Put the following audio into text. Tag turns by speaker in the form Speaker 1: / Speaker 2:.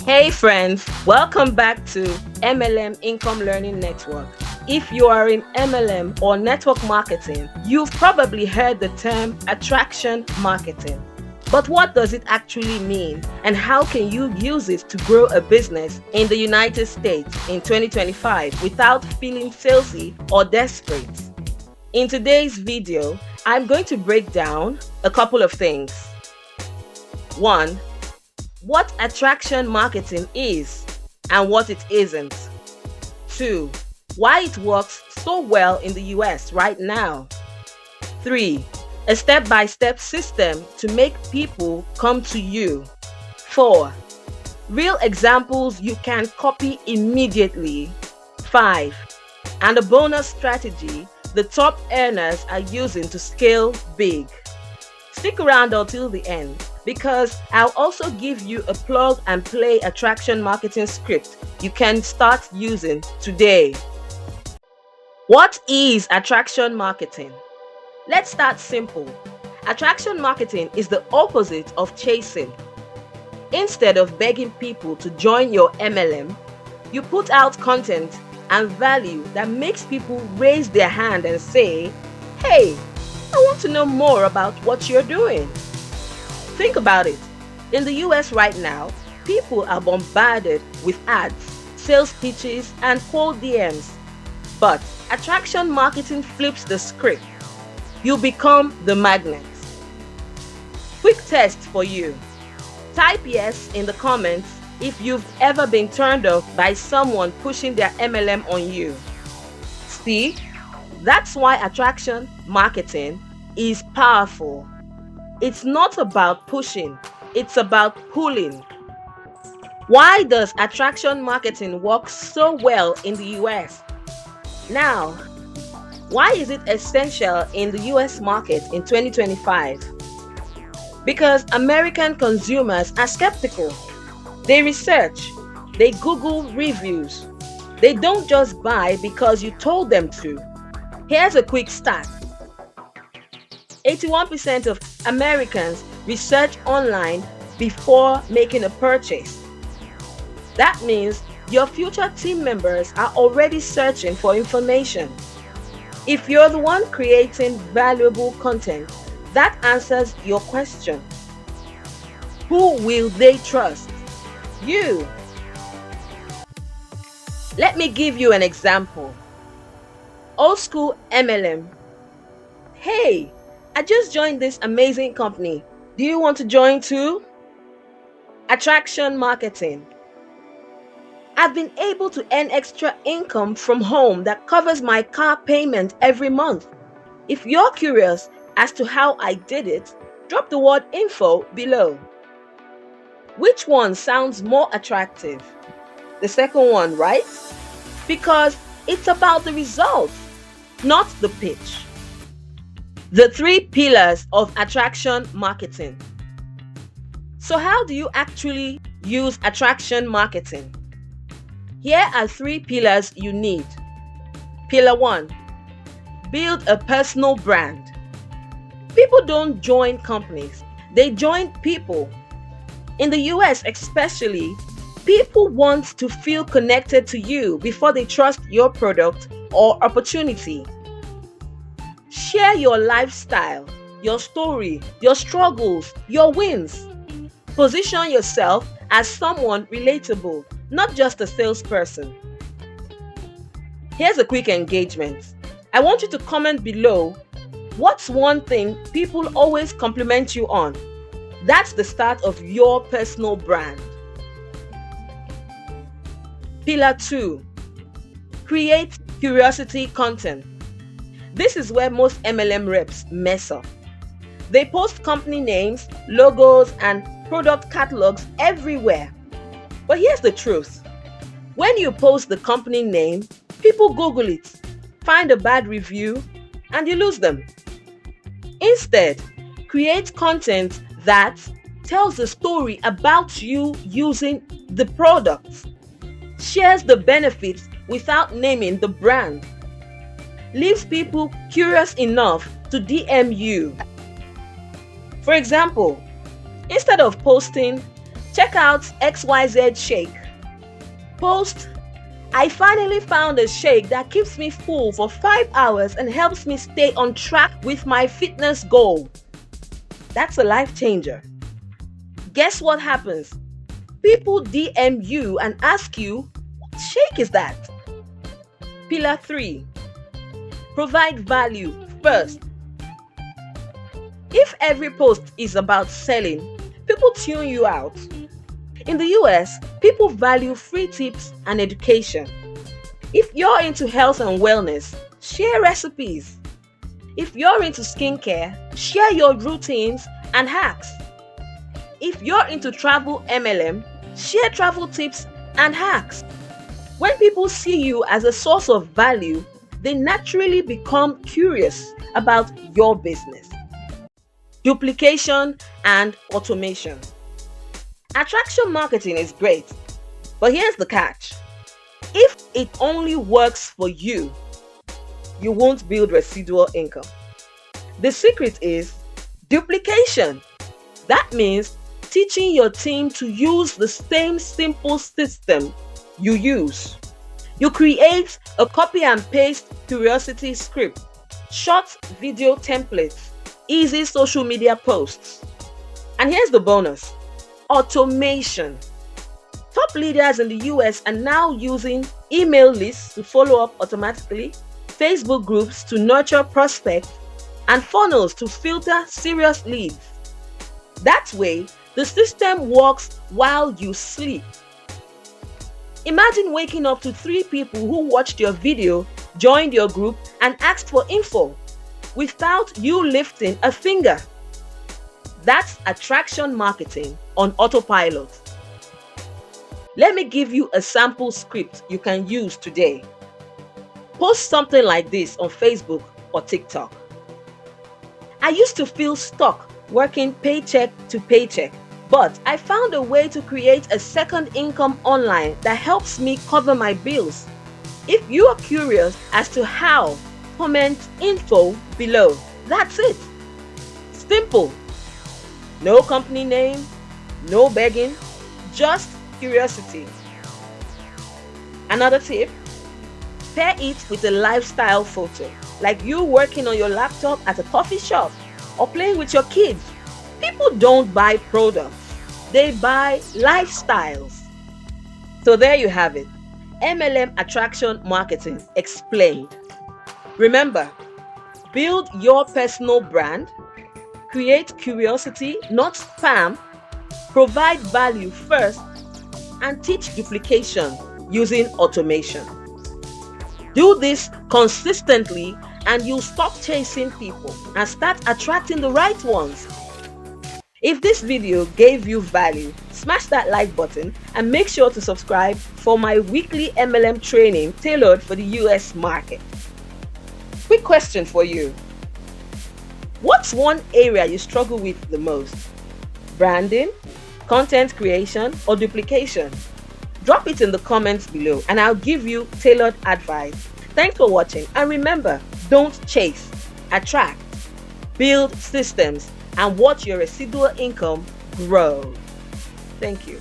Speaker 1: Hey friends, welcome back to MLM Income Learning Network. If you are in MLM or network marketing, you've probably heard the term attraction marketing. But what does it actually mean, and how can you use it to grow a business in the United States in 2025 without feeling salesy or desperate? In today's video, I'm going to break down a couple of things. 1. What attraction marketing is and what it isn't. 2. Why it works so well in the US right now. 3. A step-by-step system to make people come to you. 4. Real examples you can copy immediately. 5. And a bonus strategy the top earners are using to scale big. Stick around until the end, because I'll also give you a plug and play attraction marketing script you can start using today. What is attraction marketing? Let's start simple. Attraction marketing is the opposite of chasing. Instead of begging people to join your MLM, you put out content and value that makes people raise their hand and say, "Hey, I want to know more about what you're doing." Think about it. In the US right now, people are bombarded with ads, sales pitches, and cold DMs. But attraction marketing flips the script. You become the magnet. Quick test for you. Type yes in the comments if you've ever been turned off by someone pushing their MLM on you. See, that's why attraction marketing is powerful. It's not about pushing, it's about pulling. Why does attraction marketing work so well in the US? Now, why is it essential in the US market in 2025? Because American consumers are skeptical. They research, they Google reviews. They don't just buy because you told them to. Here's a quick stat. 81% of Americans research online before making a purchase. That means your future team members are already searching for information. If you're the one creating valuable content, that answers your question. Who will they trust? You. Let me give you an example. Old school MLM. "Hey, I just joined this amazing company. Do you want to join too?" Attraction marketing. "I've been able to earn extra income from home that covers my car payment every month. If you're curious as to how I did it, drop the word info below." Which one sounds more attractive? The second one, right? Because it's about the results, not the pitch. The 3 pillars of attraction marketing. So how do you actually use attraction marketing? Here are 3 pillars you need. Pillar 1, build a personal brand. People don't join companies, they join people. In the US especially, people want to feel connected to you before they trust your product or opportunity. Share your lifestyle, your story, your struggles, your wins. Position yourself as someone relatable, not just a salesperson. Here's a quick engagement. I want you to comment below, what's one thing people always compliment you on? That's the start of your personal brand. Pillar 2, create curiosity content. This is where most MLM reps mess up. They post company names, logos, and product catalogs everywhere. But here's the truth. When you post the company name, people Google it, find a bad review, and you lose them. Instead, create content that tells the story about you using the product, shares the benefits without naming the brand, leaves people curious enough to DM you. For example, instead of posting, "Check check out XYZ Shake. Post, I finally found a shake that keeps me full for 5 hours and helps me stay on track with my fitness goal. That's a life changer. Guess what happens? People DM you and ask you, what shake is that? Pillar 3. Provide value first. If every post is about selling, people tune you out. In the US, people value free tips and education. If you're into health and wellness, share recipes. If you're into skincare, share your routines and hacks. If you're into travel MLM, share travel tips and hacks. When people see you as a source of value, they naturally become curious about your business. Duplication and automation. Attraction marketing is great, but here's the catch. If it only works for you, you won't build residual income. The secret is duplication. That means teaching your team to use the same simple system you use. You create a copy and paste curiosity script, short video templates, easy social media posts. And here's the bonus. Automation. Top leaders in the US are now using email lists to follow up automatically, Facebook groups to nurture prospects, and funnels to filter serious leads. That way, the system works while you sleep. Imagine waking up to 3 people who watched your video, joined your group, and asked for info without you lifting a finger. That's attraction marketing on autopilot. Let me give you a sample script you can use today. Post something like this on Facebook or TikTok. I used to feel stuck working paycheck to paycheck, but I found a way to create a second income online that helps me cover my bills. If you are curious as to how, comment info below. That's it. Simple. No company name, no begging, just curiosity. Another tip, pair it with a lifestyle photo, like you working on your laptop at a coffee shop or playing with your kids. People don't buy products, they buy lifestyles. So there you have it, MLM attraction marketing explained. Remember, build your personal brand, create curiosity, not spam, provide value first, and teach duplication using automation. Do this consistently and you'll stop chasing people and start attracting the right ones. If this video gave you value, smash that like button and make sure to subscribe for my weekly MLM training tailored for the US market. Quick question for you. What's one area you struggle with the most? Branding, content creation, or duplication? Drop it in the comments below and I'll give you tailored advice. Thanks for watching, and remember, don't chase, attract, build systems, and watch your residual income grow. Thank you.